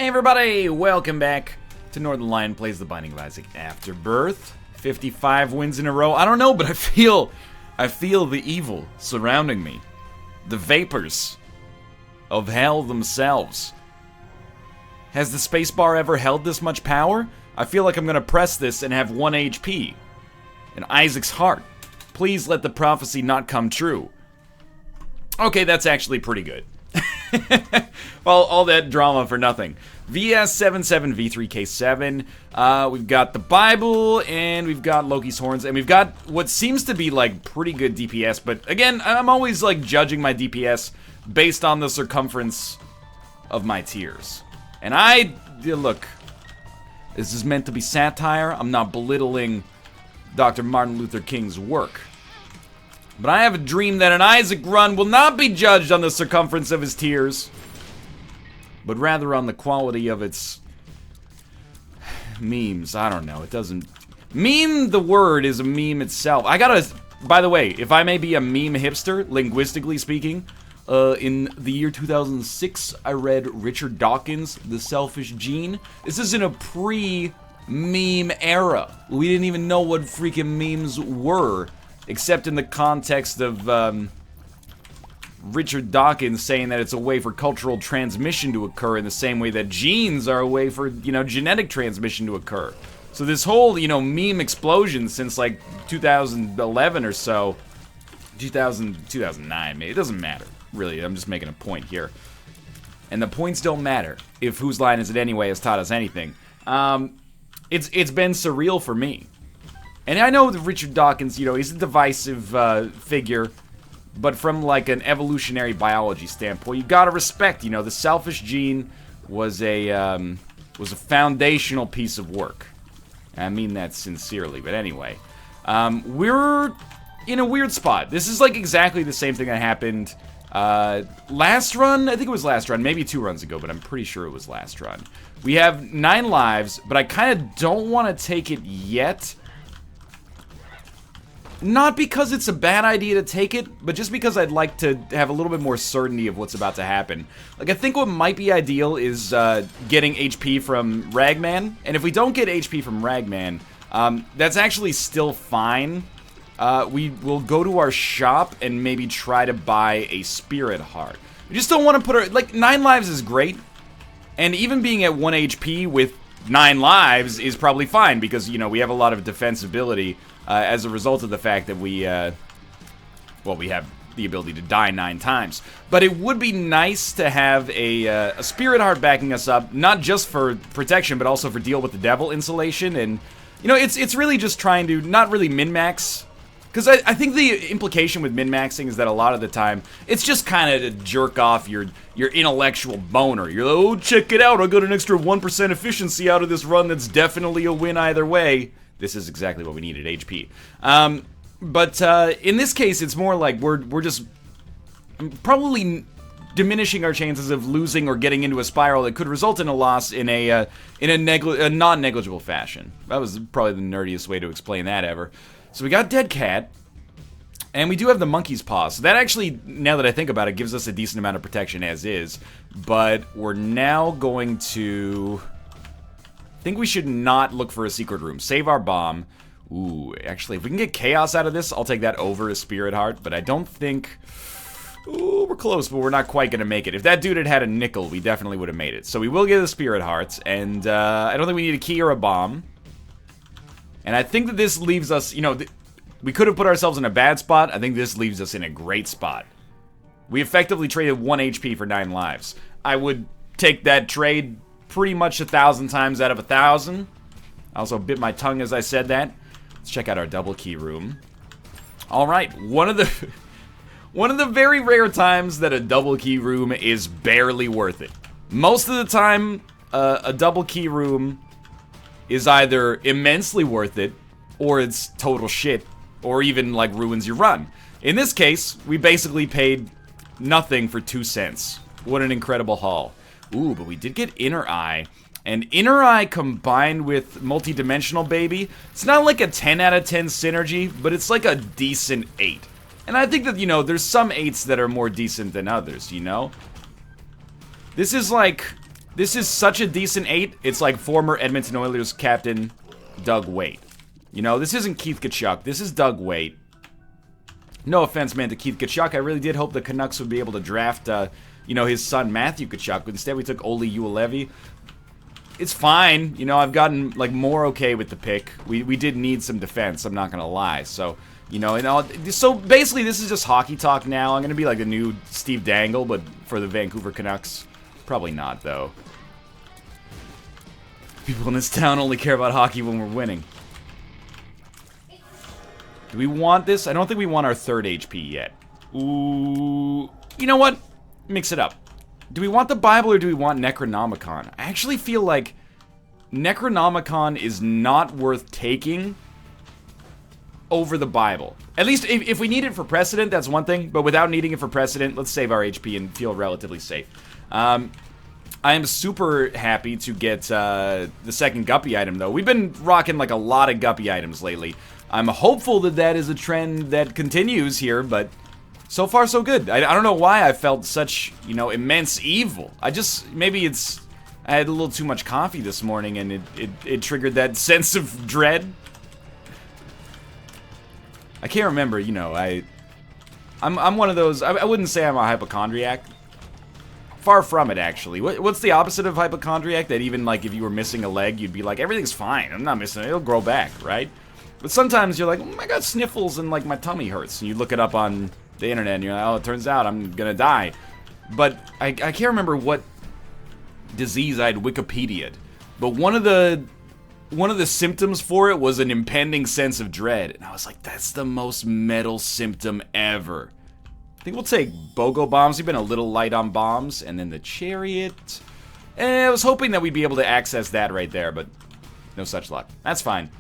Hey everybody, welcome back to Northern Lion Plays the Binding of Isaac Afterbirth. 55 wins in a row. I don't know, but I feel the evil surrounding me. The vapors of hell themselves. Has the spacebar ever held this much power? I feel like I'm gonna press this and have 1 HP. In Isaac's heart. Please let the prophecy not come true. Okay, that's actually pretty good. Well, all that drama for nothing. VS77V3K7. We've got the Bible, and we've got Loki's horns, and we've got what seems to be like pretty good DPS. But again, I'm always like judging my DPS based on the circumference of my tiers. And look, this is meant to be satire. I'm not belittling Dr. Martin Luther King's work. But I have a dream that an Isaac run will not be judged on the circumference of his tiers, but rather on the quality of its memes. I don't know, it doesn't... Meme, the word, is a meme itself. By the way, if I may be a meme hipster, linguistically speaking, in the year 2006, I read Richard Dawkins' The Selfish Gene. This is in a pre-meme era. We didn't even know what freaking memes were. Except in the context of Richard Dawkins saying that it's a way for cultural transmission to occur in the same way that genes are a way for, genetic transmission to occur. So this whole, meme explosion since like 2011 or so, 2009, maybe, it doesn't matter. Really, I'm just making a point here. And the points don't matter if Whose Line Is It Anyway has taught us anything. It's been surreal for me. And I know that Richard Dawkins, he's a divisive figure, but from like an evolutionary biology standpoint, you gotta respect, the selfish gene was a foundational piece of work. And I mean that sincerely, but anyway. We're in a weird spot. This is like exactly the same thing that happened last run. I think it was last run, maybe 2 runs ago, but I'm pretty sure it was last run. We have 9 lives, but I kind of don't want to take it yet. Not because it's a bad idea to take it, but just because I'd like to have a little bit more certainty of what's about to happen. Like, I think what might be ideal is getting HP from Ragman, and if we don't get HP from Ragman, that's actually still fine. We will go to our shop and maybe try to buy a Spirit Heart. We just don't want to put our... Like, 9 lives is great, and even being at 1 HP with 9 lives is probably fine, because, we have a lot of defensibility as a result of the fact that we have the ability to die 9 times. But it would be nice to have a Spirit Heart backing us up, not just for protection, but also for deal with the devil insulation. And, it's really just trying to not really min-max. Because I think the implication with min-maxing is that a lot of the time, it's just kind of to jerk off your intellectual boner. You're like, oh, check it out, I got an extra 1% efficiency out of this run that's definitely a win either way. This is exactly what we needed, HP. But in this case, it's more like we're just probably diminishing our chances of losing or getting into a spiral that could result in a loss in a non-negligible fashion. That was probably the nerdiest way to explain that ever. So we got Dead Cat, and we do have the Monkey's Paw. So that actually, now that I think about it, gives us a decent amount of protection as is. But we're now going to... I think we should not look for a secret room. Save our bomb. Ooh, actually, if we can get Chaos out of this, I'll take that over a Spirit Heart. But I don't think... Ooh, we're close, but we're not quite going to make it. If that dude had had a nickel, we definitely would have made it. So we will get the Spirit Hearts, and I don't think we need a key or a bomb. And I think that this leaves us, we could have put ourselves in a bad spot. I think this leaves us in a great spot. We effectively traded 1 HP for 9 lives. I would take that trade pretty much 1,000 times out of 1,000. I also bit my tongue as I said that. Let's check out our double key room. All right, one of the very rare times that a double key room is barely worth it. Most of the time, a double key room is either immensely worth it, or it's total shit, or even, like, ruins your run. In this case, we basically paid nothing for 2 cents. What an incredible haul. Ooh, but we did get Inner Eye, and Inner Eye combined with Multi-Dimensional Baby, it's not like a 10 out of 10 synergy, but it's like a decent 8. And I think that, there's some 8s that are more decent than others, This is like... This is such a decent 8. It's like former Edmonton Oilers captain Doug Weight. You know, this isn't Keith Tkachuk. This is Doug Weight. No offense, man, to Keith Tkachuk. I really did hope the Canucks would be able to draft, you know, his son Matthew Tkachuk. But instead, we took Olli Juolevi. It's fine. You know, I've gotten, like, more okay with the pick. We did need some defense, I'm not gonna lie. So, you know, so basically, this is just hockey talk now. I'm gonna be like the new Steve Dangle, but for the Vancouver Canucks. Probably not, though. People in this town only care about hockey when we're winning. Do we want this? I don't think we want our 3rd HP yet. Ooh. You know what? Mix it up. Do we want the Bible or do we want Necronomicon? I actually feel like Necronomicon is not worth taking over the Bible. At least if we need it for precedent, that's one thing. But without needing it for precedent, let's save our HP and feel relatively safe. I am super happy to get the 2nd Guppy item, though. We've been rocking, like, a lot of Guppy items lately. I'm hopeful that that is a trend that continues here, but so far so good. I don't know why I felt such, you know, immense evil. Maybe I had a little too much coffee this morning and it triggered that sense of dread. I can't remember, you know, I'm one of those, I wouldn't say I'm a hypochondriac. Far from it, actually. What's the opposite of hypochondriac? That even, like, if you were missing a leg, you'd be like, everything's fine, I'm not missing it, it'll grow back, right? But sometimes you're like, oh, I got sniffles and, like, my tummy hurts. And you look it up on the internet and you're like, oh, it turns out I'm gonna die. But I can't remember what disease I'd Wikipedia'd. But one of the symptoms for it was an impending sense of dread. And I was like, that's the most metal symptom ever. I think we'll take BOGO bombs. We've been a little light on bombs. And then the chariot. And I was hoping that we'd be able to access that right there, but no such luck. That's fine.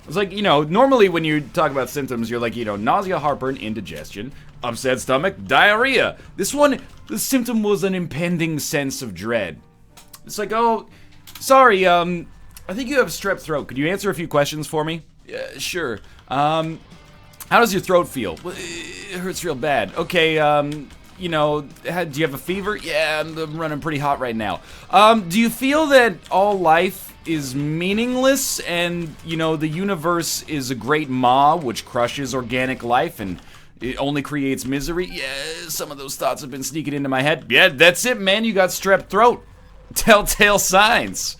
It's like, you know, normally when you talk about symptoms, you're like, you know, nausea, heartburn, indigestion, upset stomach, diarrhea. This one, the symptom was an impending sense of dread. It's like, oh, sorry, I think you have strep throat. Could you answer a few questions for me? Yeah, sure. How does your throat feel? Well, it hurts real bad. Okay, you know, do you have a fever? Yeah, I'm running pretty hot right now. Do you feel that all life is meaningless and, you know, the universe is a great maw which crushes organic life and it only creates misery? Yeah, some of those thoughts have been sneaking into my head. Yeah, that's it, man. You got strep throat. Telltale signs.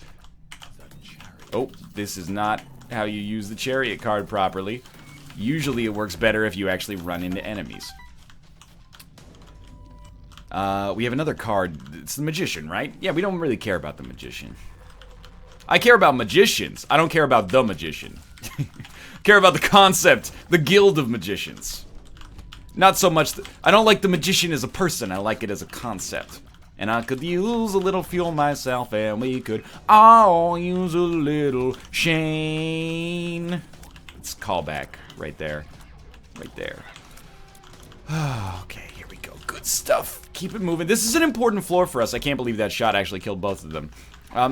Oh, this is not how you use the chariot card properly. Usually it works better if you actually run into enemies. We have another card. It's the Magician, right? Yeah, we don't really care about the Magician. I care about magicians. I don't care about the Magician. I care about the concept, the guild of magicians. Not so much... I don't like the Magician as a person. I like it as a concept. And I could use a little fuel myself, and we could all use a little Shane. It's callback right there. Right there. Okay, here we go. Good stuff. Keep it moving. This is an important floor for us. I can't believe that shot actually killed both of them.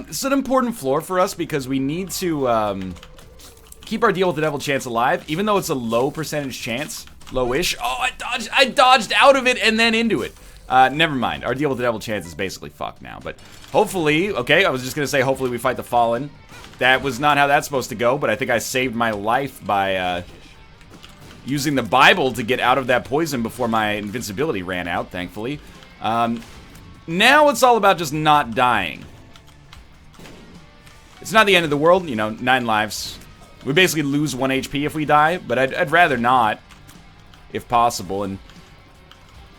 This is an important floor for us because we need to keep our deal with the devil chance alive, even though it's a low percentage chance. Low-ish. Oh, I dodged out of it and then into it. Never mind. Our deal with the devil chance is basically fucked now. But hopefully, okay, I was just going to say hopefully we fight the Fallen. That was not how that's supposed to go, but I think I saved my life by using the Bible to get out of that poison before my invincibility ran out, thankfully. Now it's all about just not dying. It's not the end of the world, you know, 9 lives. We basically lose 1 HP if we die, but I'd rather not, if possible. And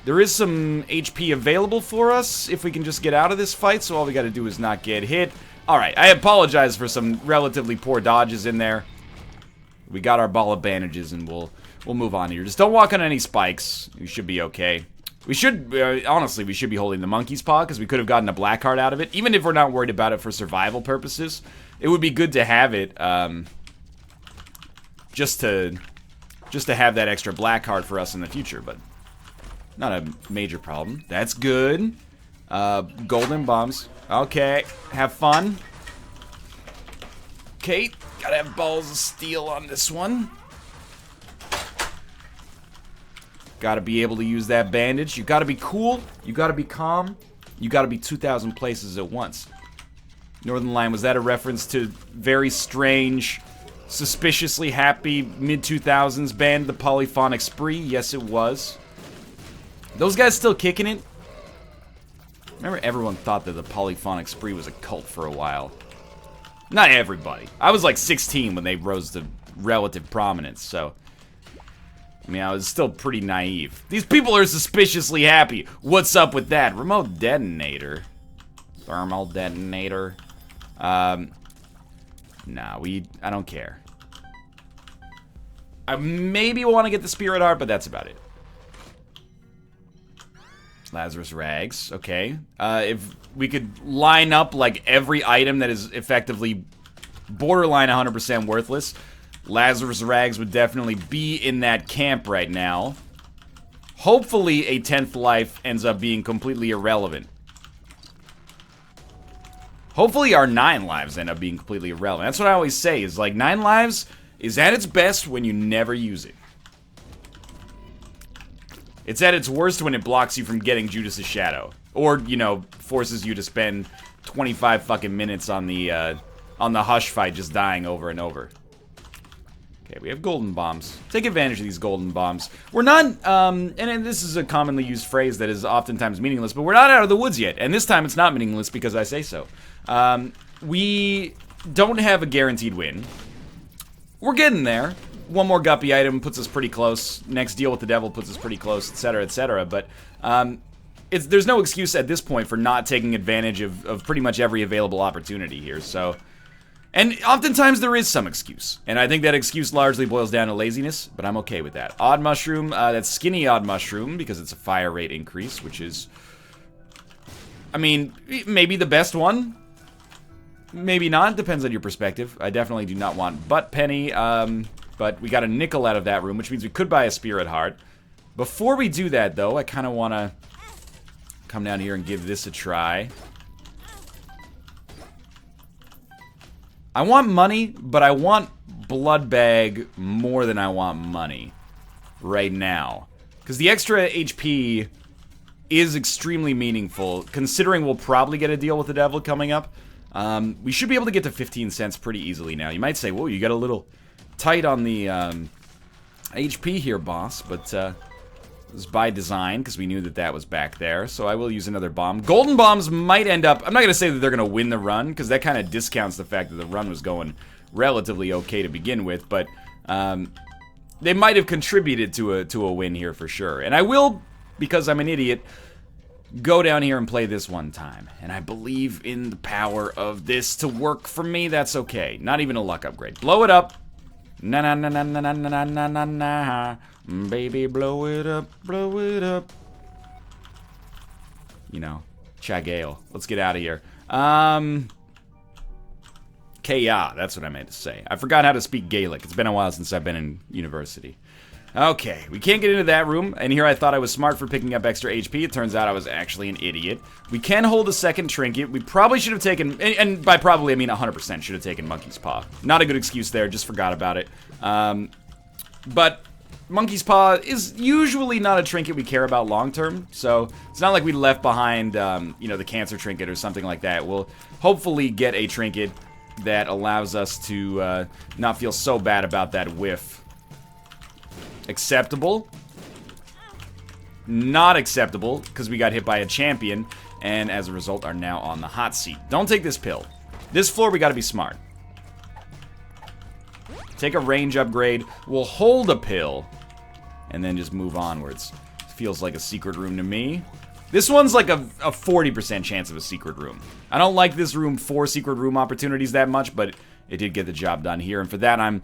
there is some HP available for us if we can just get out of this fight, so all we gotta do is not get hit. Alright, I apologize for some relatively poor dodges in there. We got our ball of bandages and we'll move on here. Just don't walk on any spikes. You should be okay. We should, honestly, we should be holding the monkey's paw because we could have gotten a black card out of it. Even if we're not worried about it for survival purposes, it would be good to have it, just to have that extra black card for us in the future, but not a major problem. That's good. Golden bombs. Okay, have fun. Okay, gotta have balls of steel on this one. Gotta be able to use that bandage. You gotta be cool. You gotta be calm. You gotta be 2,000 places at once. Northern Line, was that a reference to very strange, suspiciously happy mid-2000s band, The Polyphonic Spree? Yes, it was. Those guys still kicking it? Remember everyone thought that The Polyphonic Spree was a cult for a while. Not everybody. I was like 16 when they rose to relative prominence, so... I mean, I was still pretty naive. These people are suspiciously happy. What's up with that? Remote detonator. Thermal detonator. Nah, I don't care. I maybe want to get the Spirit Heart, but that's about it. Lazarus Rags, okay. If we could line up, like, every item that is effectively borderline 100% worthless, Lazarus Rags would definitely be in that camp right now. Hopefully, a 10th life ends up being completely irrelevant. Hopefully our 9 lives end up being completely irrelevant. That's what I always say, is like 9 lives is at its best when you never use it. It's at its worst when it blocks you from getting Judas' Shadow. Or, you know, forces you to spend 25 fucking minutes on the Hush fight just dying over and over. Okay, we have golden bombs. Take advantage of these golden bombs. We're not, and this is a commonly used phrase that is oftentimes meaningless, but we're not out of the woods yet. And this time it's not meaningless because I say so. We don't have a guaranteed win. We're getting there. One more guppy item puts us pretty close. Next deal with the devil puts us pretty close, etc., etc. But there's no excuse at this point for not taking advantage of pretty much every available opportunity here. So, and oftentimes there is some excuse, and I think that excuse largely boils down to laziness. But I'm okay with that. Odd mushroom, that's skinny odd mushroom because it's a fire rate increase, which is, I mean, maybe the best one. Maybe not. Depends on your perspective. I definitely do not want butt penny. But we got a nickel out of that room, which means we could buy a Spirit Heart. Before we do that, though, I kind of want to come down here and give this a try. I want money, but I want Blood Bag more than I want money right now. Because the extra HP is extremely meaningful, considering we'll probably get a deal with the devil coming up. We should be able to get to 15 cents pretty easily now. You might say, whoa, you got a little tight on the HP here, boss, but it was by design because we knew that that was back there, so I will use another bomb. Golden bombs might end up, I'm not going to say that they're going to win the run because that kind of discounts the fact that the run was going relatively okay to begin with, but they might have contributed to a win here for sure. And I will, because I'm an idiot, go down here and play this one time. And I believe in the power of this to work for me. That's okay. Not even a luck upgrade. Blow it up. Na na na na na na na na na na. Baby, blow it up, blow it up. You know, Chagale. Let's get out of here. Kaya, that's what I meant to say. I forgot how to speak Gaelic. It's been a while since I've been in university. Okay, we can't get into that room, and here I thought I was smart for picking up extra HP. It turns out I was actually an idiot. We can hold a second trinket. We probably should have taken, and by probably I mean 100% should have taken Monkey's Paw. Not a good excuse there, just forgot about it. But Monkey's Paw is usually not a trinket we care about long term, so it's not like we left behind, you know, the cancer trinket or something like that. We'll hopefully get a trinket that allows us to not feel so bad about that whiff. Acceptable. Not acceptable, because we got hit by a champion, and as a result are now on the hot seat. Don't take this pill. This floor, we gotta be smart. Take a range upgrade. We'll hold a pill, and then just move onwards. Feels like a secret room to me. This one's like a 40% chance of a secret room. I don't like this room for secret room opportunities that much, but it did get the job done here, and for that I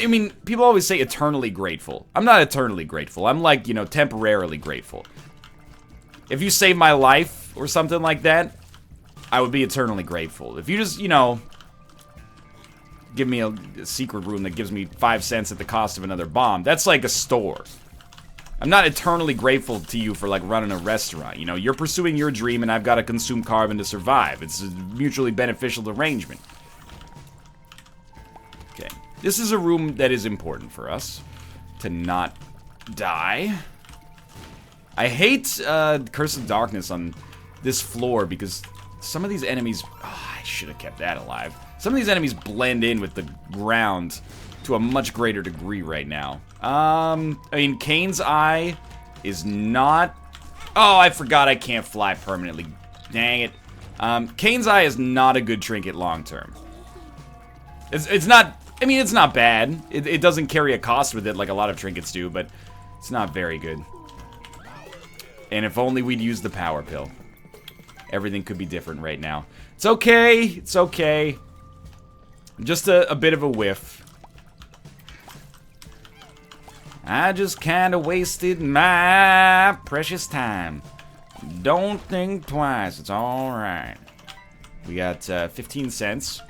mean, people always say eternally grateful. I'm not eternally grateful. I'm like, you know, temporarily grateful. If you saved my life or something like that, I would be eternally grateful. If you just, you know, give me a secret room that gives me 5 cents at the cost of another bomb, that's like a store. I'm not eternally grateful to you for, like, running a restaurant. You know, you're pursuing your dream, and I've got to consume carbon to survive. It's a mutually beneficial arrangement. Okay. This is a room that is important for us to not die. I hate Curse of Darkness on this floor because some of these enemies... Oh, I should have kept that alive. Some of these enemies blend in with the ground to a much greater degree right now. I mean, Kane's Eye is not... Oh, I forgot I can't fly permanently. Dang it. Kane's Eye is not a good trinket long term. It's not... I mean, it's not bad. It doesn't carry a cost with it like a lot of trinkets do, but it's not very good. And if only we'd used the power pill. Everything could be different right now. It's okay. It's okay. Just a bit of a whiff. I just kinda wasted my precious time. Don't think twice. It's alright. We got 15 cents.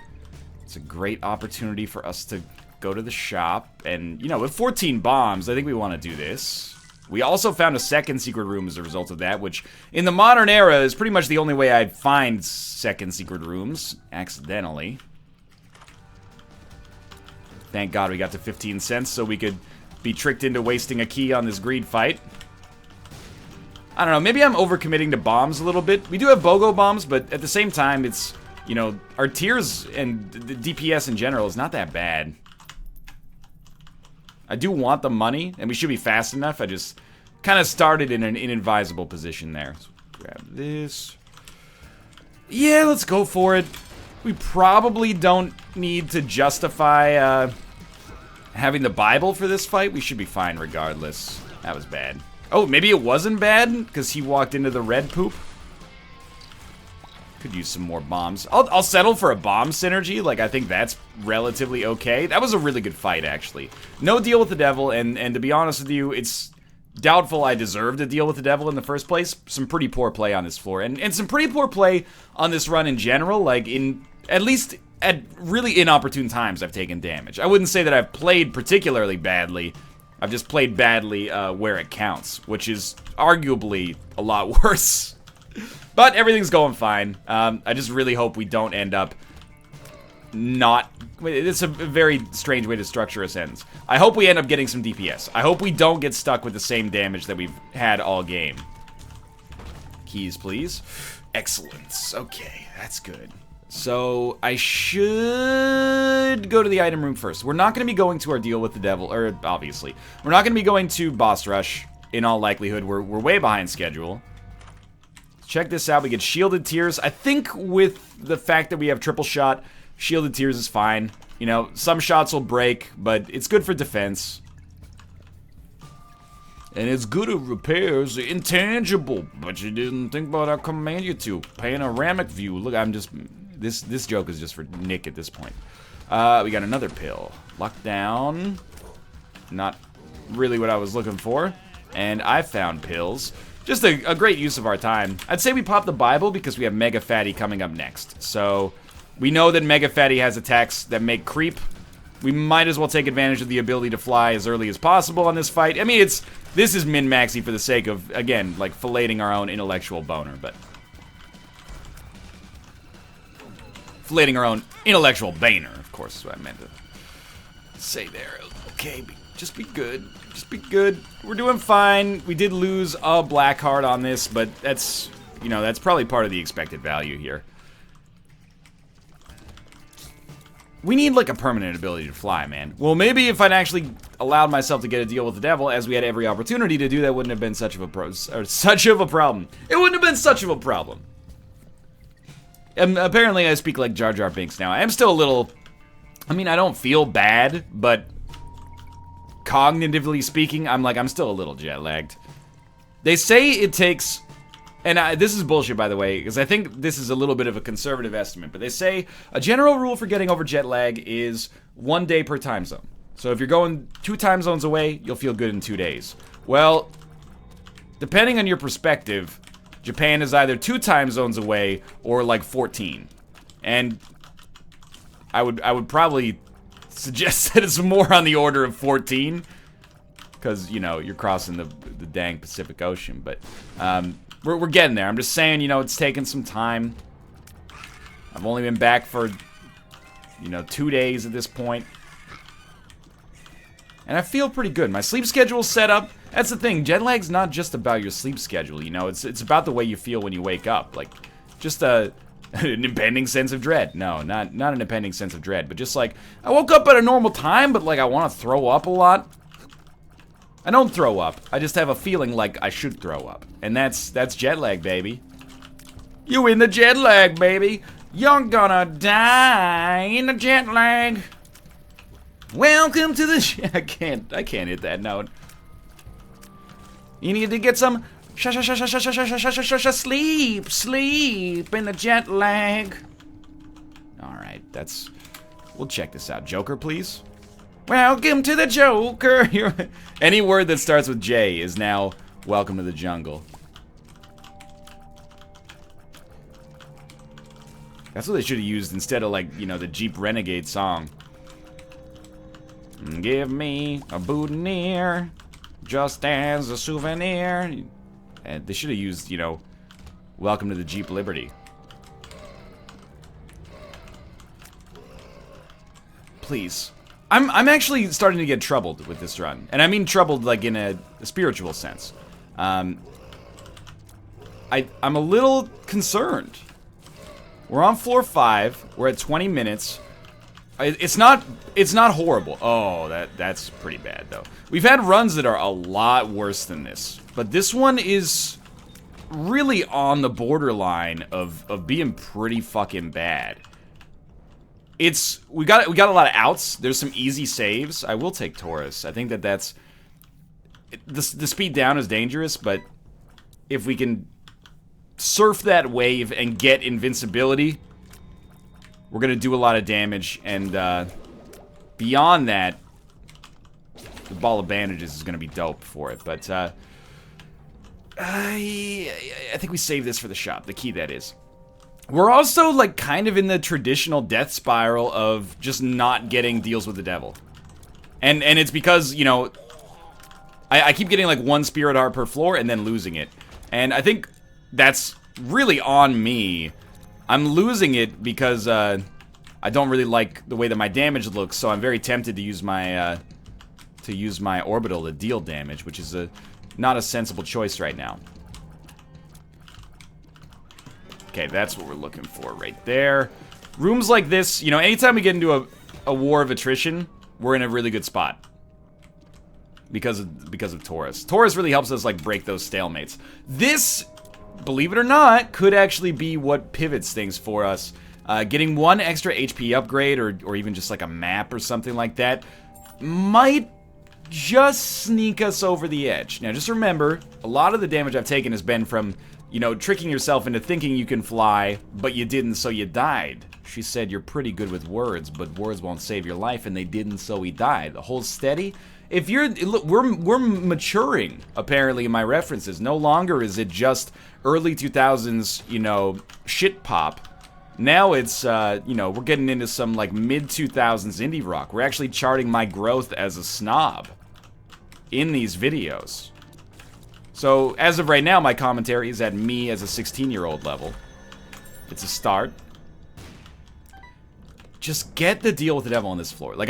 It's a great opportunity for us to go to the shop. And, you know, with 14 bombs, I think we want to do this. We also found a second secret room as a result of that, which in the modern era is pretty much the only way I'd find second secret rooms, accidentally. Thank God we got to 15 cents so we could be tricked into wasting a key on this greed fight. I don't know, maybe I'm overcommitting to bombs a little bit. We do have BOGO bombs, but at the same time, it's, you know, our tiers and the DPS in general is not that bad. I do want the money, and we should be fast enough. I just kind of started in an inadvisable position there. So grab this. Yeah, let's go for it. We probably don't need to justify having the Bible for this fight. We should be fine regardless. That was bad. Oh, maybe it wasn't bad because he walked into the red poop. Could use some more bombs. I'll settle for a bomb synergy. Like, I think that's relatively okay. That was a really good fight, actually. No deal with the devil, and to be honest with you, it's doubtful I deserved a deal with the devil in the first place. Some pretty poor play on this floor, and some pretty poor play on this run in general. Like, at least at really inopportune times, I've taken damage. I wouldn't say that I've played particularly badly. I've just played badly where it counts, which is arguably a lot worse. But everything's going fine. I just really hope we don't end up not... It's a very strange way to structure a sentence. I hope we end up getting some DPS. I hope we don't get stuck with the same damage that we've had all game. Keys, please. Excellent. Okay, that's good. So, I should go to the item room first. We're not going to be going to our deal with the devil, or obviously. We're not going to be going to boss rush, in all likelihood. We're way behind schedule. Check this out, we get shielded tears. I think with the fact that we have triple shot, shielded tears is fine. You know, some shots will break, but it's good for defense. And it's good at repairs, intangible, but you didn't think about I command you to. Panoramic view, look, I'm just, this joke is just for Nick at this point. We got another pill. Lockdown, not really what I was looking for. And I found pills. Just a great use of our time. I'd say we pop the Bible because we have Mega Fatty coming up next. So, we know that Mega Fatty has attacks that make creep. We might as well take advantage of the ability to fly as early as possible on this fight. I mean, this is min-maxy for the sake of, again, like, filleting our own intellectual boner, but... Filleting our own intellectual boner, of course, is what I meant to say there. Okay, just be good. Just be good. We're doing fine. We did lose a black heart on this, but that's, you know, that's probably part of the expected value here. We need, like, a permanent ability to fly, man. Well, maybe if I'd actually allowed myself to get a deal with the devil, as we had every opportunity to do, that wouldn't have been such of a problem. It wouldn't have been such of a problem. And apparently I speak like Jar Jar Binks now. I am still a little... I mean, I don't feel bad, but... cognitively speaking, I'm still a little jet-lagged. They say it takes... And this is bullshit, by the way, because I think this is a little bit of a conservative estimate, but they say a general rule for getting over jet lag is 1 day per time zone. So if you're going 2 time zones away, you'll feel good in 2 days. Well, depending on your perspective, Japan is either 2 time zones away or like 14. And I would probably suggest that it's more on the order of 14. Because, you know, you're crossing the dang Pacific Ocean, but... We're getting there. I'm just saying, you know, it's taken some time. I've only been back for, you know, 2 days at this point. And I feel pretty good. My sleep schedule's set up. That's the thing. Jet lag's not just about your sleep schedule, you know. It's about the way you feel when you wake up. Like, just a An impending sense of dread. No, not an impending sense of dread, but just like, I woke up at a normal time, but like I want to throw up a lot. I don't throw up. I just have a feeling like I should throw up. And that's jet lag, baby. You in the jet lag, baby. You're gonna die in the jet lag. Welcome to the I can't hit that note. You need to get some sleep in the jet lag. Alright, we'll check this out. Joker, please. Welcome to the Joker. Any word that starts with J is now welcome to the jungle. That's what they should have used instead of, like, you know, the Jeep Renegade song. Give me a boutonniere, just as a souvenir. And they should have used, you know, welcome to the Jeep Liberty. Please. I'm actually starting to get troubled with this run. And I mean troubled, like, in a spiritual sense. I'm a little concerned. We're on floor 5. We're at 20 minutes. It's not horrible. Oh, that's pretty bad, though. We've had runs that are a lot worse than this. But this one is really on the borderline of being pretty fucking bad. We got a lot of outs. There's some easy saves. I will take Taurus. I think that's the speed down is dangerous, but if we can surf that wave and get invincibility, we're gonna do a lot of damage. And beyond that, the ball of bandages is gonna be dope for it. But I think we save this for the shop. The key, that is. We're also, like, kind of in the traditional death spiral of just not getting deals with the devil. And it's because, you know, I keep getting, like, 1 spirit heart per floor and then losing it. And I think that's really on me. I'm losing it because, I don't really like the way that my damage looks, so I'm very tempted to use my orbital to deal damage, which is not a sensible choice right now. Okay, that's what we're looking for right there. Rooms like this, you know, anytime we get into a war of attrition, we're in a really good spot. Because of Taurus. Taurus really helps us, like, break those stalemates. This, believe it or not, could actually be what pivots things for us. Getting 1 extra HP upgrade, or even just, like, a map or something like that, might just sneak us over the edge. Now, just remember, a lot of the damage I've taken has been from, you know, tricking yourself into thinking you can fly, but you didn't, so you died. She said you're pretty good with words, but words won't save your life, and they didn't, so he died. Hold steady. If you're, look, we're maturing, apparently, in my references. No longer is it just early 2000s, you know, shit pop. Now it's, you know, we're getting into some, like, mid-2000s indie rock. We're actually charting my growth as a snob in these videos. So, as of right now, my commentary is at me as a 16-year-old level. It's a start. Just get the deal with the devil on this floor. Like,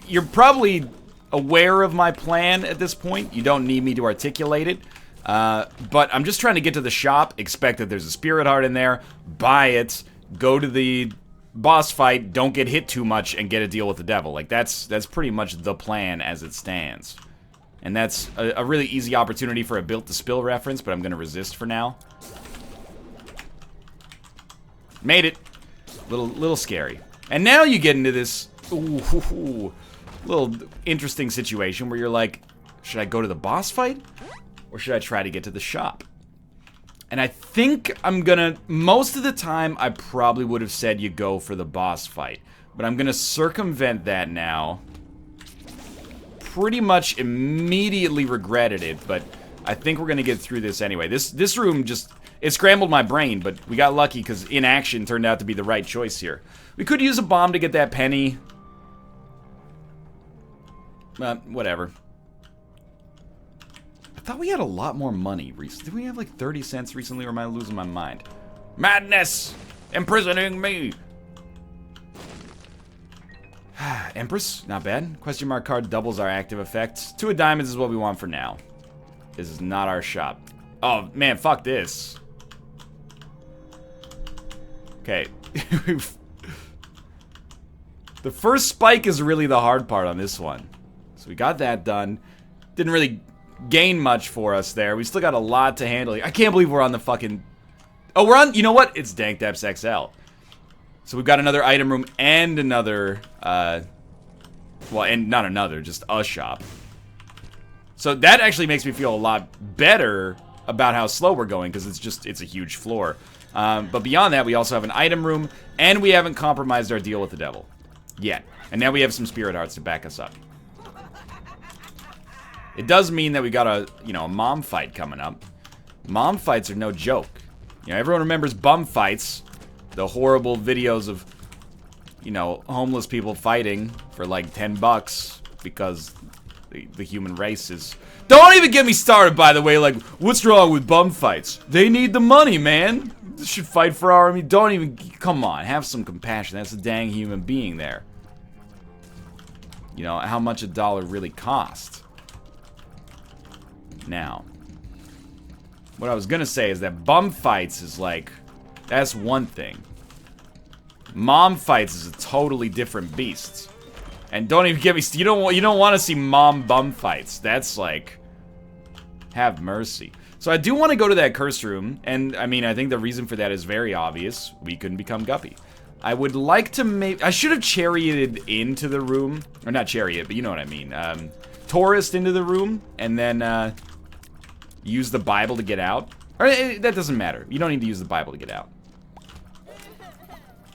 you're probably aware of my plan at this point. You don't need me to articulate it. But I'm just trying to get to the shop, expect that there's a spirit heart in there, buy it, go to the boss fight, don't get hit too much, and get a deal with the devil. Like, that's pretty much the plan as it stands. And that's a really easy opportunity for a Built to Spill reference, but I'm going to resist for now. Made it. Little scary. And now you get into this little interesting situation where you're like, should I go to the boss fight? Or should I try to get to the shop? And I think I'm gonna, most of the time, I probably would have said you go for the boss fight. But I'm gonna circumvent that now. Pretty much immediately regretted it, but I think we're gonna get through this anyway. This room just, it scrambled my brain, but we got lucky because inaction turned out to be the right choice here. We could use a bomb to get that penny. Whatever. I thought we had a lot more money recently. Did we have like 30 cents recently, or am I losing my mind? Madness! Imprisoning me! Empress, not bad. Question mark card doubles our active effects. 2 of diamonds is what we want for now. This is not our shop. Oh, man, fuck this. Okay. The first spike is really the hard part on this one. So we got that done. Didn't really gain much for us there. We still got a lot to handle. I can't believe we're on the fucking... Oh, we're on... You know what? It's Dank Depths XL. So we've got another item room and another... well, and not another, just a shop. So that actually makes me feel a lot better about how slow we're going, because it's a huge floor. But beyond that, we also have an item room, and we haven't compromised our deal with the devil. Yet. And now we have some spirit hearts to back us up. It does mean that we got a mom fight coming up. Mom fights are no joke. You know, everyone remembers bum fights. The horrible videos of, homeless people fighting for like 10 bucks because the human race is... Don't even get me started, by the way. Like, what's wrong with bum fights? They need the money, man. They should fight for our army. Don't even... Come on, have some compassion. That's a dang human being there. You know, how much a dollar really cost. Now, what I was gonna say is that bum fights is like... That's one thing. Mom fights is a totally different beast. And don't even get me... You don't want to see mom bum fights. That's like... Have mercy. So I do want to go to that curse room. And, I mean, I think the reason for that is very obvious. We couldn't become Guppy. I would like to make... I should have charioted into the room. Or not chariot, but you know what I mean. Tourist into the room. And then, use the Bible to get out. Or, that doesn't matter. You don't need to use the Bible to get out.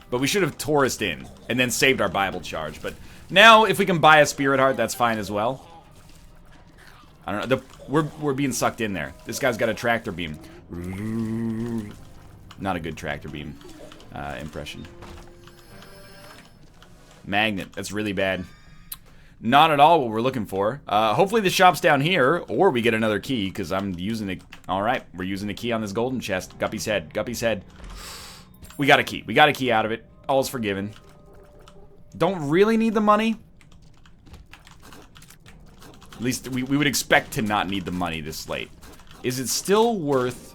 But we should have tourist in. And then saved our Bible charge. But now, if we can buy a spirit heart, that's fine as well. I don't know. We're being sucked in there. This guy's got a tractor beam. Not a good tractor beam impression. Magnet. That's really bad. Not at all what we're looking for. Hopefully the shop's down here, or we get another key, because I'm using it. Alright, we're using the key on this golden chest. Guppy's head. Guppy's head. We got a key. We got a key out of it. All's forgiven. Don't really need the money. At least we would expect to not need the money this late. Is it still worth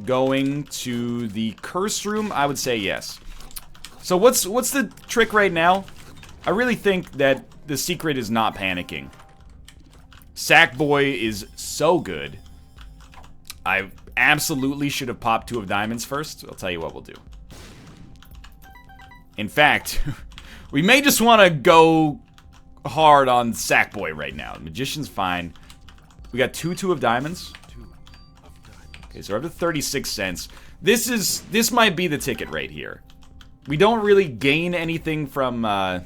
going to the curse room? I would say yes. So what's the trick right now? I really think that the secret is not panicking. Sackboy is so good. I absolutely should have popped 2 of diamonds first. I'll tell you what we'll do. In fact, we may just want to go hard on Sackboy right now. Magician's fine. We got 2 of diamonds. Okay, so we're up to 36 cents. This might be the ticket right here. We don't really gain anything from the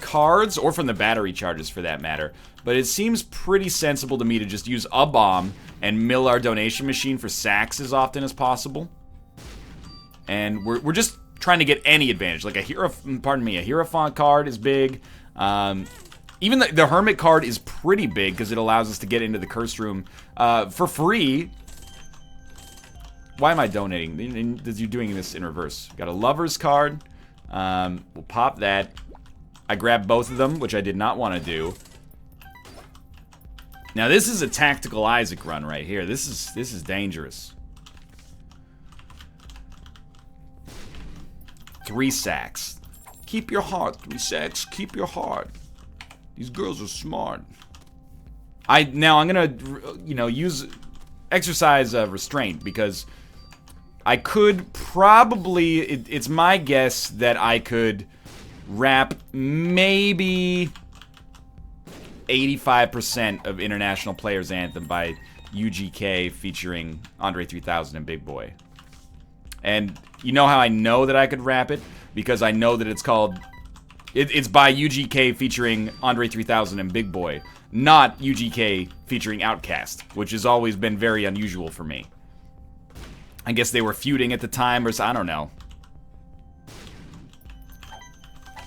cards, or from the battery charges for that matter. But it seems pretty sensible to me to just use a bomb and mill our donation machine for sacks as often as possible. And we're just trying to get any advantage. Like a Hierophant card is big. Even the Hermit card is pretty big because it allows us to get into the curse room for free. Why am I donating? You're doing this in reverse. Got a Lover's card. We'll pop that. I grabbed both of them, which I did not want to do. Now this is a tactical Isaac run right here. This is dangerous. 3 sacks. Keep your heart. 3 sacks. Keep your heart. These girls are smart. Now I'm gonna, exercise restraint, because I could probably, it's my guess that I could rap maybe 85% of International Players Anthem by UGK featuring Andre 3000 and Big Boy. And you know how I know that I could rap it? Because I know that it's called... It's by UGK featuring Andre 3000 and Big Boy, not UGK featuring Outkast, which has always been very unusual for me. I guess they were feuding at the time, or I don't know.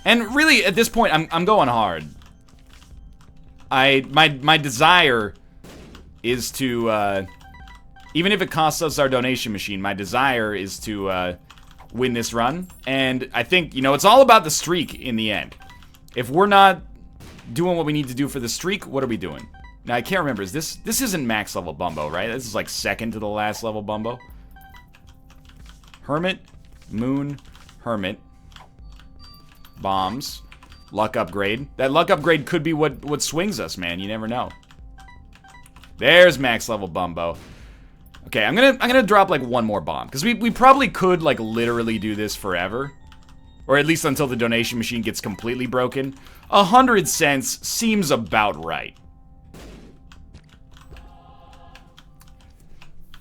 And really, at this point, I'm going hard. My desire is to, even if it costs us our donation machine, my desire is to win this run. And I think, it's all about the streak in the end. If we're not doing what we need to do for the streak, what are we doing? Now, I can't remember. This isn't max level Bumbo, right? This is like second to the last level Bumbo. Hermit, Moon, Hermit. Bombs. Luck upgrade. That luck upgrade could be what swings us, man. You never know. There's max level Bumbo. Okay, I'm gonna drop like one more bomb. Because we probably could like literally do this forever. Or at least until the donation machine gets completely broken. 100 cents seems about right.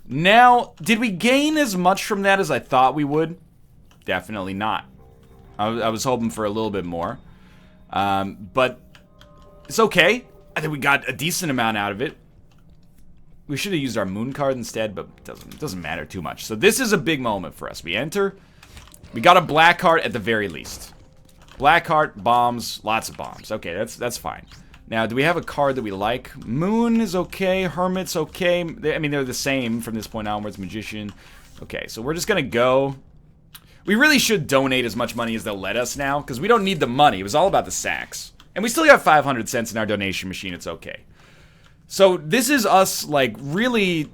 Now, did we gain as much from that as I thought we would? Definitely not. I was hoping for a little bit more. But it's okay. I think we got a decent amount out of it. We should have used our moon card instead, but it doesn't matter too much. So this is a big moment for us. We enter. We got a black card at the very least. Black card, bombs, lots of bombs. Okay, that's fine. Now, do we have a card that we like? Moon is okay. Hermit's okay. I mean, they're the same from this point onwards. Magician. Okay, so we're just going to go. We really should donate as much money as they'll let us now, because we don't need the money. It was all about the sacks. And we still got 500 cents in our donation machine. It's okay. So this is us, like, really,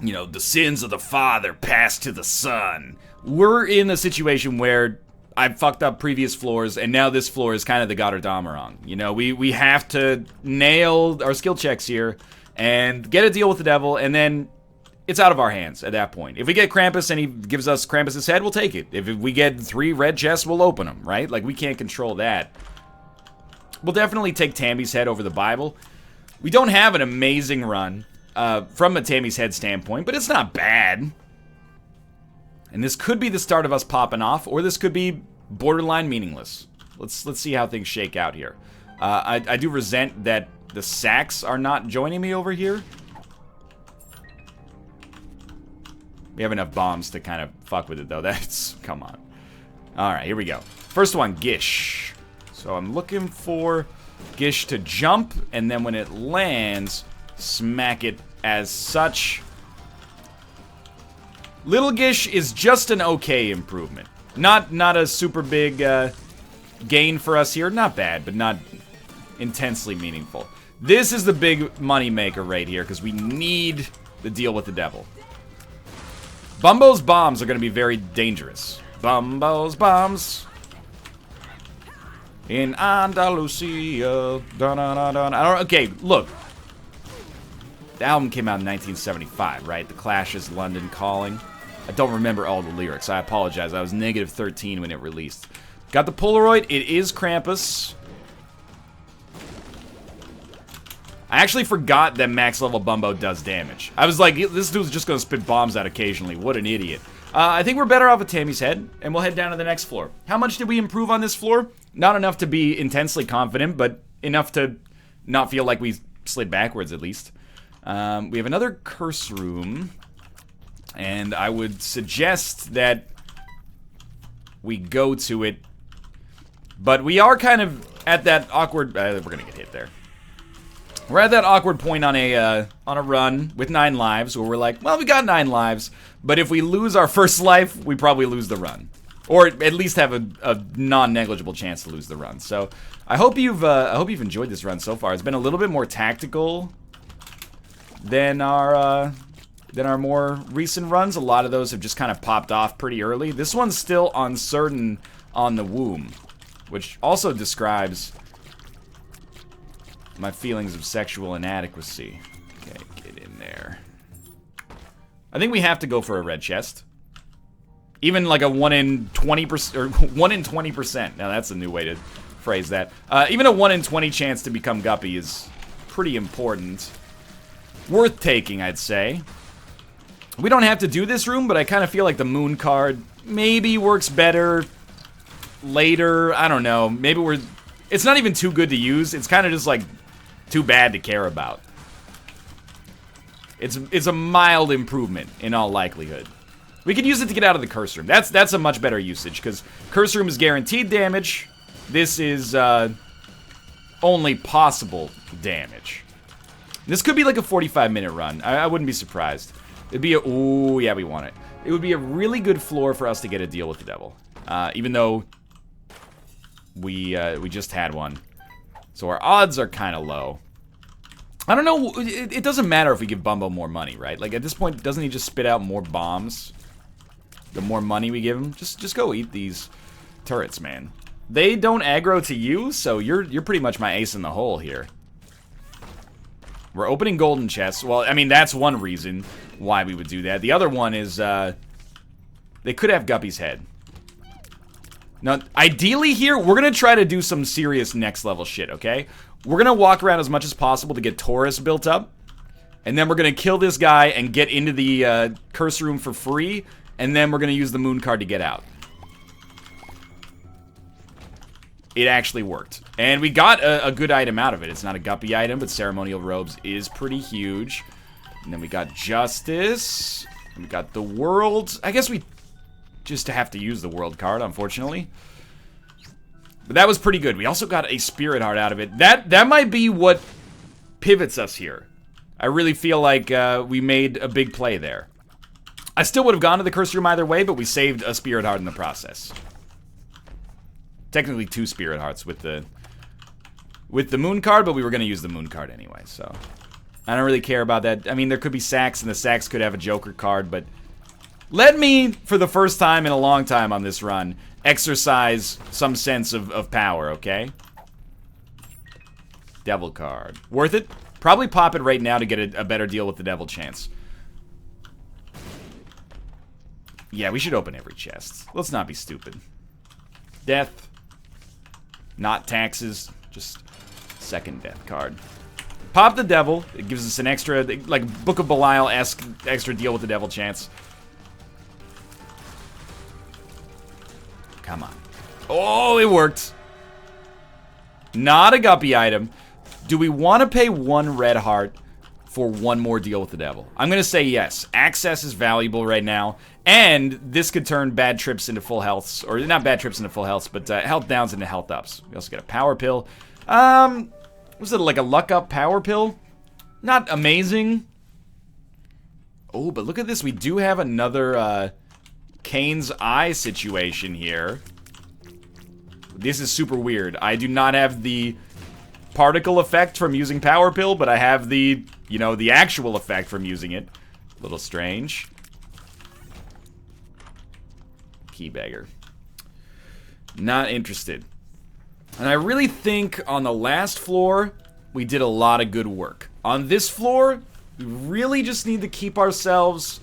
you know, the sins of the father passed to the son. We're in a situation where I've fucked up previous floors, and now this floor is kind of the Götterdämmerung. You know, we have to nail our skill checks here and get a deal with the devil, and then it's out of our hands at that point. If we get Krampus and he gives us Krampus' head, we'll take it. If we get 3 red chests, we'll open them, right? Like, we can't control that. We'll definitely take Tammy's head over the Bible. We don't have an amazing run from a Tammy's head standpoint, but it's not bad. And this could be the start of us popping off, or this could be borderline meaningless. Let's see how things shake out here. I do resent that the sacks are not joining me over here. We have enough bombs to kind of fuck with it, though. That's... come on. Alright, here we go. First one, Gish. So I'm looking for Gish to jump, and then when it lands, smack it as such. Little Gish is just an okay improvement. Not a super big gain for us here. Not bad, but not intensely meaningful. This is the big money maker right here, because we need the deal with the devil. Bumbo's bombs are going to be very dangerous. Bumbo's bombs. In Andalusia. Dun, dun, dun, dun. Okay, look. The album came out in 1975, right? The Clash's London Calling. I don't remember all the lyrics. I apologize. I was negative 13 when it released. Got the Polaroid. It is Krampus. I actually forgot that max level Bumbo does damage. I was like, this dude's just going to spit bombs out occasionally. What an idiot. I think we're better off with Tammy's head, and we'll head down to the next floor. How much did we improve on this floor? Not enough to be intensely confident, but enough to not feel like we slid backwards, at least. We have another curse room, and I would suggest that we go to it. But we are kind of at that awkward... we're going to get hit there. We're at that awkward point on a run with 9 lives where we're like, well, we got 9 lives, but if we lose our first life, we probably lose the run. Or at least have a non-negligible chance to lose the run. So I hope you've enjoyed this run so far. It's been a little bit more tactical than our more recent runs. A lot of those have just kind of popped off pretty early. This one's still uncertain on the womb, which also describes my feelings of sexual inadequacy. Okay, get in there. I think we have to go for a red chest. Even like a 1 in 20%, or 1 in 20%. Now that's a new way to phrase that. Even a 1 in 20 chance to become Guppy is pretty important. Worth taking, I'd say. We don't have to do this room, but I kind of feel like the moon card maybe works better later. I don't know. Maybe it's not even too good to use. It's kind of just like too bad to care about. It's a mild improvement in all likelihood. We could use it to get out of the curse room. That's a much better usage, because curse room is guaranteed damage. This is only possible damage. This could be like a 45-minute run. I wouldn't be surprised. It'd be a... ooh, yeah, we want it. It would be a really good floor for us to get a deal with the devil. Even though we just had one. So our odds are kind of low. I don't know, it doesn't matter if we give Bumbo more money, right? Like, at this point, doesn't he just spit out more bombs? The more money we give him? Just go eat these turrets, man. They don't aggro to you, so you're pretty much my ace in the hole here. We're opening golden chests. Well, I mean, that's one reason why we would do that. The other one is, they could have Guppy's head. Now, ideally here, we're gonna try to do some serious next level shit, okay? We're gonna walk around as much as possible to get Taurus built up. And then we're gonna kill this guy and get into the curse room for free. And then we're gonna use the moon card to get out. It actually worked. And we got a good item out of it. It's not a Guppy item, but Ceremonial Robes is pretty huge. And then we got Justice. And we got the World. I guess we just have to use the World card, unfortunately. But that was pretty good. We also got a Spirit Heart out of it. That might be what pivots us here. I really feel like we made a big play there. I still would have gone to the Curse Room either way, but we saved a Spirit Heart in the process. Technically 2 Spirit Hearts with the Moon card, but we were going to use the Moon card anyway, so I don't really care about that. I mean, there could be sacks, and the sacks could have a Joker card, but let me, for the first time in a long time on this run, exercise some sense of power, okay? Devil card. Worth it? Probably pop it right now to get a better deal with the Devil chance. Yeah, we should open every chest. Let's not be stupid. Death. Not taxes. Just second death card. Pop the Devil. It gives us an extra, like, Book of Belial-esque extra deal with the Devil chance. Come on. Oh, it worked. Not a Guppy item. Do we want to pay 1 red heart for 1 more deal with the Devil? I'm going to say yes. Access is valuable right now. And this could turn bad trips into full healths. Or not bad trips into full healths, but health downs into health ups. We also get a power pill. Was it like a luck up power pill? Not amazing. Oh, but look at this. We do have another Kane's Eye situation here. This is super weird. I do not have the particle effect from using power pill, but I have the, you know, the actual effect from using it. A little strange. Keybagger. Not interested. And I really think on the last floor, we did a lot of good work. On this floor, we really just need to keep ourselves,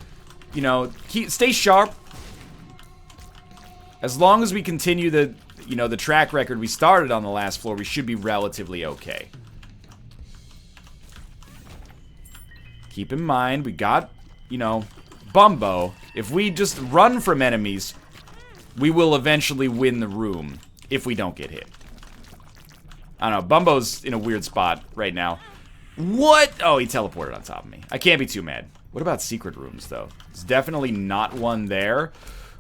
you know, stay sharp. As long as we continue the, you know, the track record we started on the last floor, we should be relatively okay. Keep in mind, we got, you know, Bumbo. If we just run from enemies, we will eventually win the room if we don't get hit. I don't know, Bumbo's in a weird spot right now. What? Oh, he teleported on top of me. I can't be too mad. What about secret rooms, though? There's definitely not one there.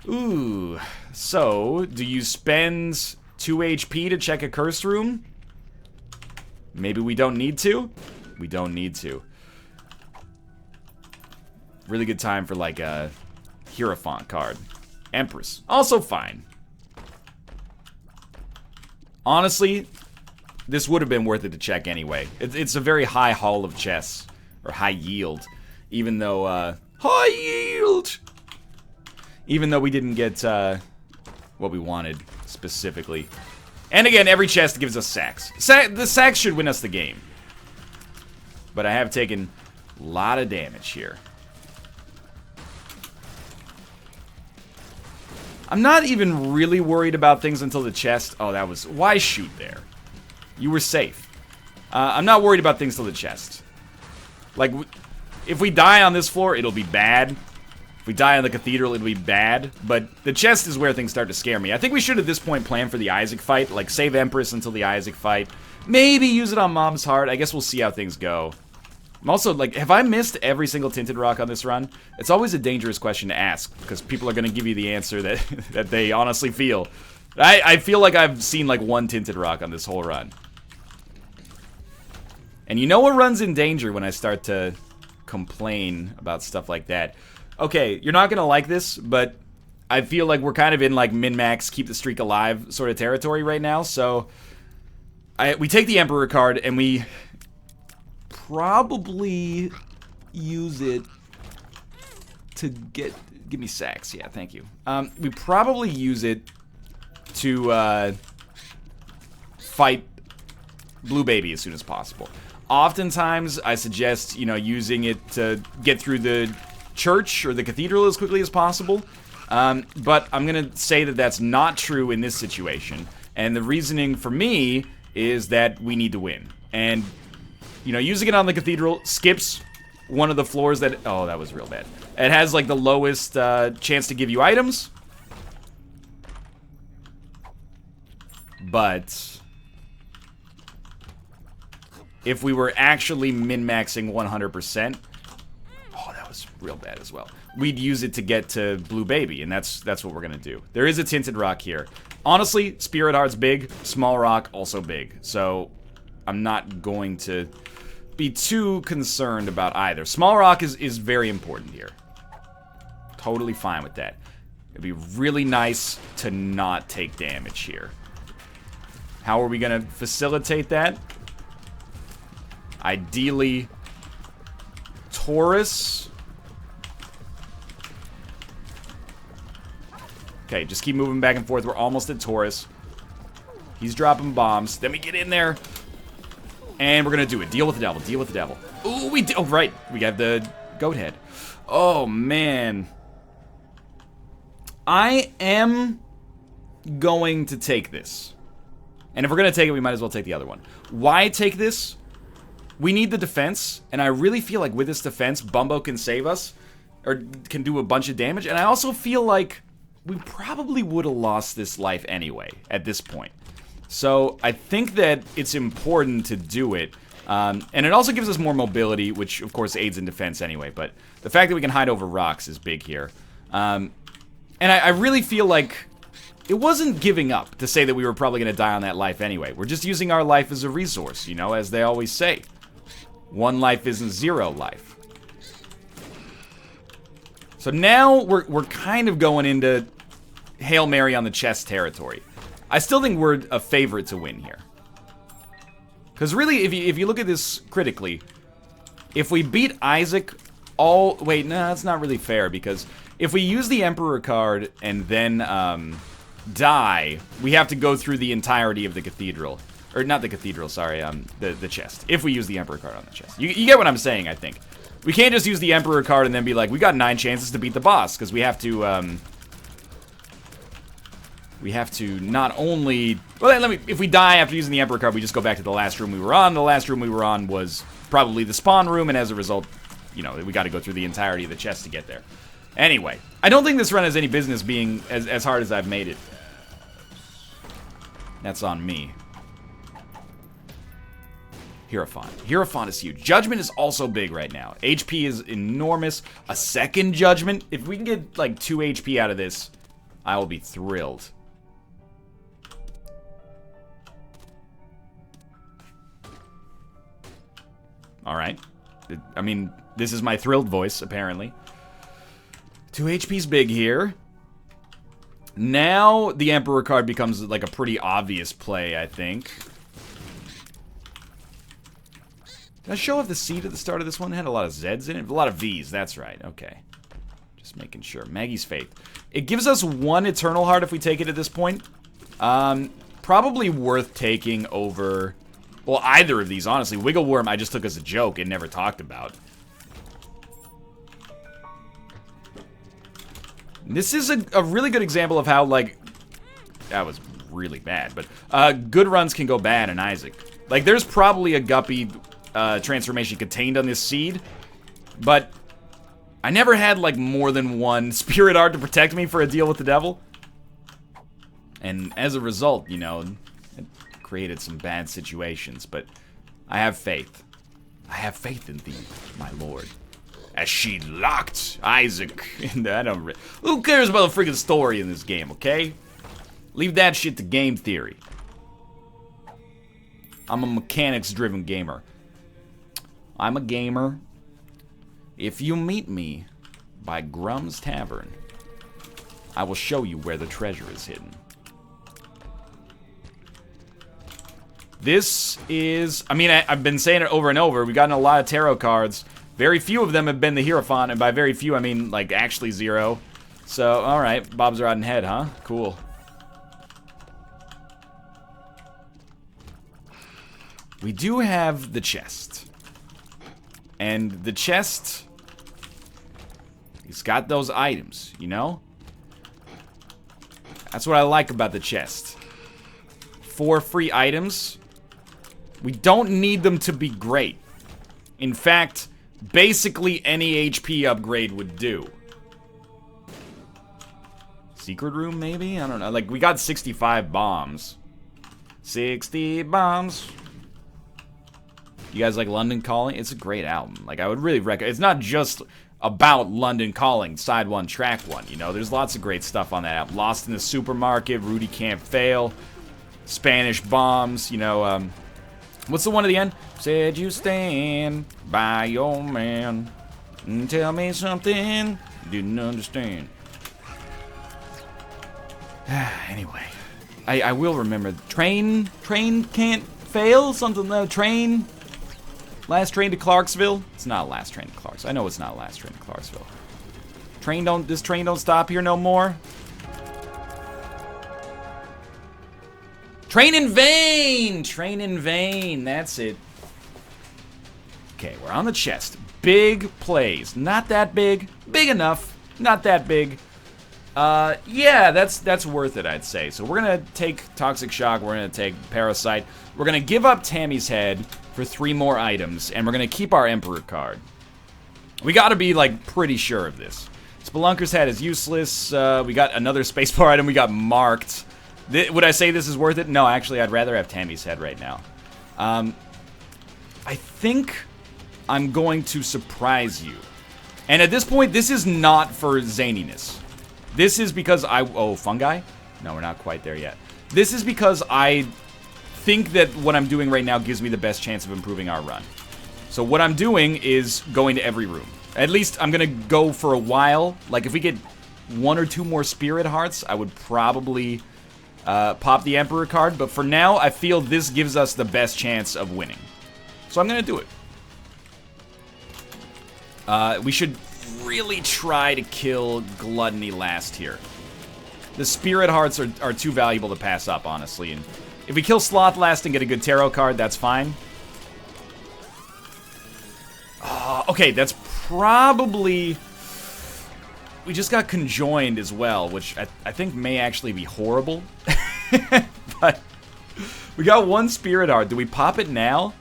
Ooh. So, do you spend 2 HP to check a cursed room? Maybe we don't need to? We don't need to. Really good time for, like, a Hierophant card. Empress. Also fine. Honestly, this would have been worth it to check anyway. It's a very high haul of chests. Or high yield. Even though, high yield! Even though we didn't get, what we wanted, specifically. And again, every chest gives us sacks. The sacks should win us the game. But I have taken a lot of damage here. I'm not even really worried about things until the chest. Oh, that was... Why shoot there? You were safe. I'm not worried about things till the chest. Like, if we die on this floor, it'll be bad. If we die on the cathedral, it'll be bad. But the chest is where things start to scare me. I think we should, at this point, plan for the Isaac fight. Like, save Empress until the Isaac fight. Maybe use it on Mom's Heart. I guess we'll see how things go. I'm also, like, have I missed every single Tinted Rock on this run? It's always a dangerous question to ask, because people are going to give you the answer that, that they honestly feel. I feel like I've seen, like, 1 Tinted Rock on this whole run. And you know what run's in danger when I start to complain about stuff like that? Okay, you're not going to like this, but I feel like we're kind of in, like, min-max, keep the streak alive sort of territory right now, so... we take the Emperor card, and we... probably use it to get... Give me sacks. Yeah, thank you. We probably use it to fight Blue Baby as soon as possible. Oftentimes, I suggest, you know, using it to get through the church or the cathedral as quickly as possible. But I'm going to say that that's not true in this situation. And the reasoning for me is that we need to win. And, you know, using it on the cathedral skips one of the floors that... Oh, that was real bad. It has, like, the lowest chance to give you items. But if we were actually min-maxing 100%... Oh, that was real bad as well. We'd use it to get to Blue Baby, and that's what we're going to do. There is a Tinted Rock here. Honestly, Spirit Heart's big, Small Rock also big. So I'm not going to be too concerned about either. Small Rock is very important here. Totally fine with that. It'd be really nice to not take damage here. How are we going to facilitate that? Ideally, Taurus. Okay, just keep moving back and forth. We're almost at Taurus. He's dropping bombs. Then we get in there. And we're going to do it. Deal with the devil. Deal with the devil. Ooh, oh, right. We got the goat head. Oh, man. I am going to take this. And if we're going to take it, we might as well take the other one. Why take this? We need the defense. And I really feel like with this defense, Bumbo can save us. Or can do a bunch of damage. And I also feel like we probably would have lost this life anyway at this point. So I think that it's important to do it. And it also gives us more mobility, which of course aids in defense anyway. But the fact that we can hide over rocks is big here. And I really feel like it wasn't giving up to say that we were probably going to die on that life anyway. We're just using our life as a resource, you know, as they always say. One life isn't zero life. So now we're kind of going into Hail Mary on the chest territory. I still think we're a favorite to win here. Because really, if you look at this critically, if we beat Isaac all... Wait, no, that's not really fair, because if we use the Emperor card and then die, we have to go through the entirety of the cathedral. Or not the cathedral, sorry, the chest. If we use the Emperor card on the chest. You get what I'm saying, I think. We can't just use the Emperor card and then be like, we got 9 chances to beat the boss, because we have to... we have to not only... Well, if we die after using the Emperor card, we just go back to the last room we were on. The last room we were on was probably the spawn room, and as a result, you know, we got to go through the entirety of the chest to get there. Anyway, I don't think this run has any business being as hard as I've made it. That's on me. Hierophant. Hierophant is huge. Judgment is also big right now. HP is enormous. A second Judgment. If we can get, like, 2 HP out of this, I will be thrilled. Alright. I mean, this is my thrilled voice, apparently. 2 HP's big here. Now, the Emperor card becomes, like, a pretty obvious play, I think. Did I show off the seed at the start of this one? It had a lot of Z's in it. A lot of V's, that's right. Okay. Just making sure. Maggie's Faith. It gives us 1 Eternal Heart if we take it at this point. Probably worth taking over... Well, either of these, honestly. Wiggle Worm I just took as a joke and never talked about. This is a really good example of how, like... That was really bad, but... good runs can go bad in Isaac. Like, there's probably a Guppy... transformation contained on this seed, but I never had like more than 1 Spirit Art to protect me for a deal with the devil, and as a result, you know, it created some bad situations. But I have faith. I have faith in thee, my lord. As she locked Isaac, and I don't. Who cares about the freaking story in this game? Okay, leave that shit to game theory. I'm a mechanics-driven gamer. I'm a gamer. If you meet me by Grum's Tavern, I will show you where the treasure is hidden. This is... I mean, I've been saying it over and over. We've gotten a lot of tarot cards. Very few of them have been the Hierophant, and by very few, I mean, like, actually 0. So, alright. Bob's Rotten Head, huh? Cool. We do have the chest. And the chest... It's got those items, you know? That's what I like about the chest. 4 free items. We don't need them to be great. In fact, basically any HP upgrade would do. Secret room, maybe? I don't know. Like, we got 65 bombs. 60 bombs. You guys like London Calling? It's a great album. Like, I would really recommend. It's not just about London Calling, side 1, track 1, you know? There's lots of great stuff on that album. Lost in the Supermarket, Rudy Can't Fail, Spanish Bombs, you know, what's the one at the end? Said you stand by your man and tell me something didn't understand. Anyway, I will remember. Train can't fail? Something, train... Last train to Clarksville? It's not last train to Clarksville. I know it's not last train to Clarksville. This train don't stop here no more. Train in vain! Train in vain. That's it. Okay, we're on the chest. Big plays. Not that big. Big enough. Not that big. Yeah, that's worth it, I'd say. So we're gonna take Toxic Shock. We're gonna take Parasite. We're gonna give up Tammy's Head for 3 more items, and we're gonna keep our Emperor card. We gotta be, like, pretty sure of this. Spelunker's Head is useless. We got another spacebar item. We got marked. Would I say this is worth it? No, actually, I'd rather have Tammy's Head right now. I think I'm going to surprise you. And at this point, this is not for zaniness. This is because oh, fungi? No, we're not quite there yet. This is because I think that what I'm doing right now gives me the best chance of improving our run. So what I'm doing is going to every room. At least I'm gonna go for a while. Like, if we get 1 or 2 more Spirit Hearts, I would probably pop the Emperor card. But for now, I feel this gives us the best chance of winning. So I'm gonna do it. We should really try to kill Gluttony last here. The Spirit Hearts are too valuable to pass up, honestly. And if we kill Sloth last and get a good tarot card, that's fine. Okay, that's probably... We just got conjoined as well, which I think may actually be horrible. But we got 1 Spirit Heart. Do we pop it now?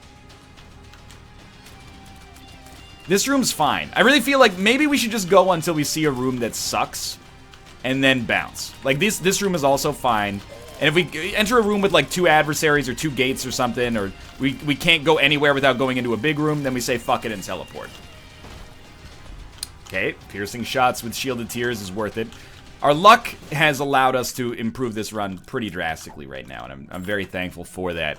This room's fine. I really feel like maybe we should just go until we see a room that sucks and then bounce. Like, this room is also fine. And if we enter a room with, like, 2 adversaries or 2 gates or something, or we can't go anywhere without going into a big room, then we say fuck it and teleport. Okay, Piercing Shots with Shielded Tears is worth it. Our luck has allowed us to improve this run pretty drastically right now, and I'm very thankful for that.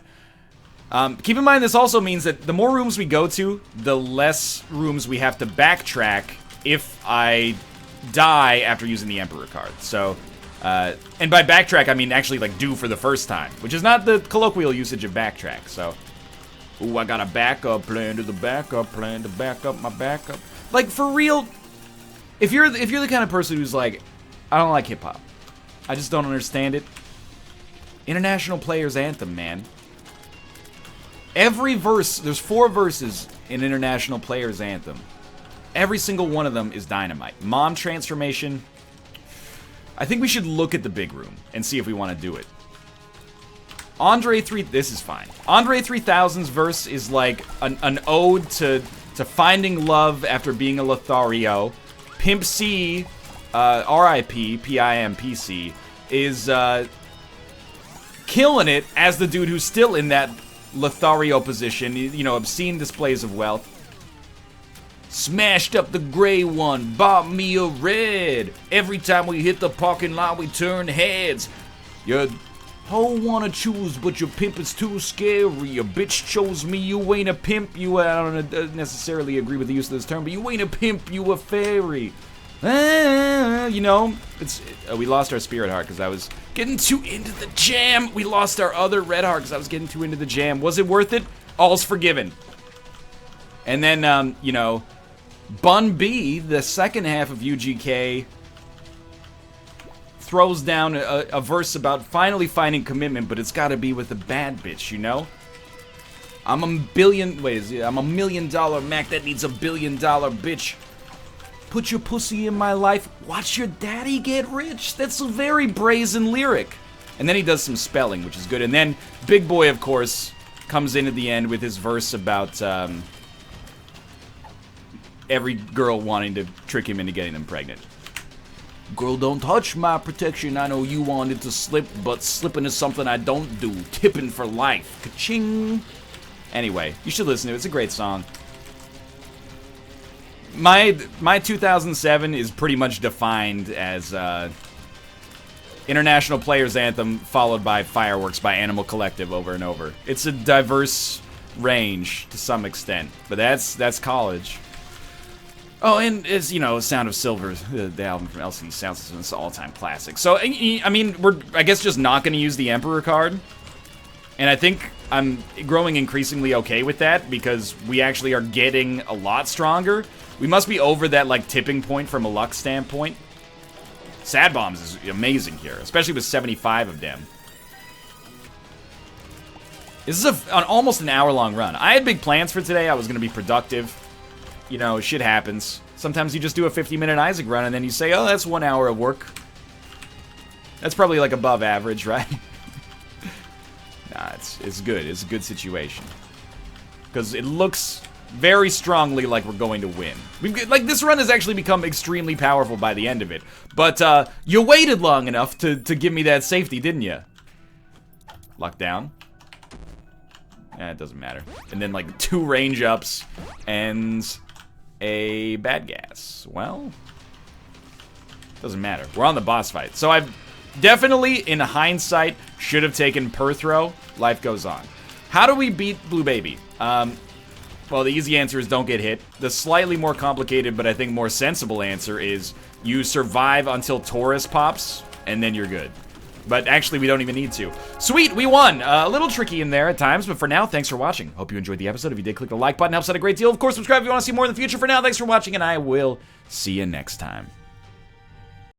Keep in mind, this also means that the more rooms we go to, the less rooms we have to backtrack if I die after using the Emperor card. So, and by backtrack, I mean actually, like, do for the first time, which is not the colloquial usage of backtrack, so. Ooh, I got a backup plan to the backup plan to back up my backup. Like, for real, if you're the kind of person who's like, I don't like hip-hop, I just don't understand it. International Players Anthem, man. Every verse, there's 4 verses in International Players Anthem. Every single one of them is dynamite. Mom Transformation. I think we should look at the big room and see if we want to do it. Andre 3, this is fine. Andre 3000's verse is like an ode to finding love after being a Lothario. Pimp C, R.I.P., P-I-M-P-C, is killing it as the dude who's still in that Lothario position, you know, obscene displays of wealth. Smashed up the gray one, bought me a red. Every time we hit the parking lot, we turn heads. Your hoe wanna choose, but your pimp is too scary. Your bitch chose me, you ain't a pimp. You, I don't necessarily agree with the use of this term, but you ain't a pimp, you a fairy. you know, we lost our spirit heart because I was getting too into the jam. We lost our other red heart because I was getting too into the jam. Was it worth it? All's forgiven. And then, you know, Bun B, the second half of UGK, throws down a verse about finally finding commitment, but it's got to be with a bad bitch, you know? I'm a $1 million Mac that needs a $1 billion bitch. Put your pussy in my life. Watch your daddy get rich. That's a very brazen lyric. And then he does some spelling, which is good. And then Big Boy, of course, comes in at the end with his verse about every girl wanting to trick him into getting them pregnant. Girl, don't touch my protection. I know you wanted to slip, but slipping is something I don't do. Tipping for life. Ka-ching. Anyway, you should listen to it. It's a great song. My 2007 is pretty much defined as International Players Anthem followed by Fireworks by Animal Collective over and over. It's a diverse range to some extent, but that's college. Oh, and it's, you know, Sound of Silver, the album from LCD Sound System, it's an all-time classic. So, I mean, we're, I guess, just not going to use the Emperor card. And I think I'm growing increasingly okay with that because we actually are getting a lot stronger. We must be over that, like, tipping point from a luck standpoint. Sad Bombs is amazing here, especially with 75 of them. This is almost an hour-long run. I had big plans for today. I was going to be productive. You know, shit happens. Sometimes you just do a 50-minute Isaac run and then you say, oh, that's 1 hour of work. That's probably, like, above average, right? Nah, it's good. It's a good situation. Because it looks very strongly like we're going to win. Like, this run has actually become extremely powerful by the end of it. But, you waited long enough to give me that safety, didn't you? Lock down. It doesn't matter. And then, like, 2 range ups and a bad gas. Well, doesn't matter. We're on the boss fight. So I've definitely, in hindsight, should have taken per throw. Life goes on. How do we beat Blue Baby? Well, the easy answer is don't get hit. The slightly more complicated, but I think more sensible answer is you survive until Taurus pops, and then you're good. But actually, we don't even need to. Sweet, we won! A little tricky in there at times, but for now, thanks for watching. Hope you enjoyed the episode. If you did, click the like button. Helps out a great deal. Of course, subscribe if you want to see more in the future. For now, thanks for watching, and I will see you next time.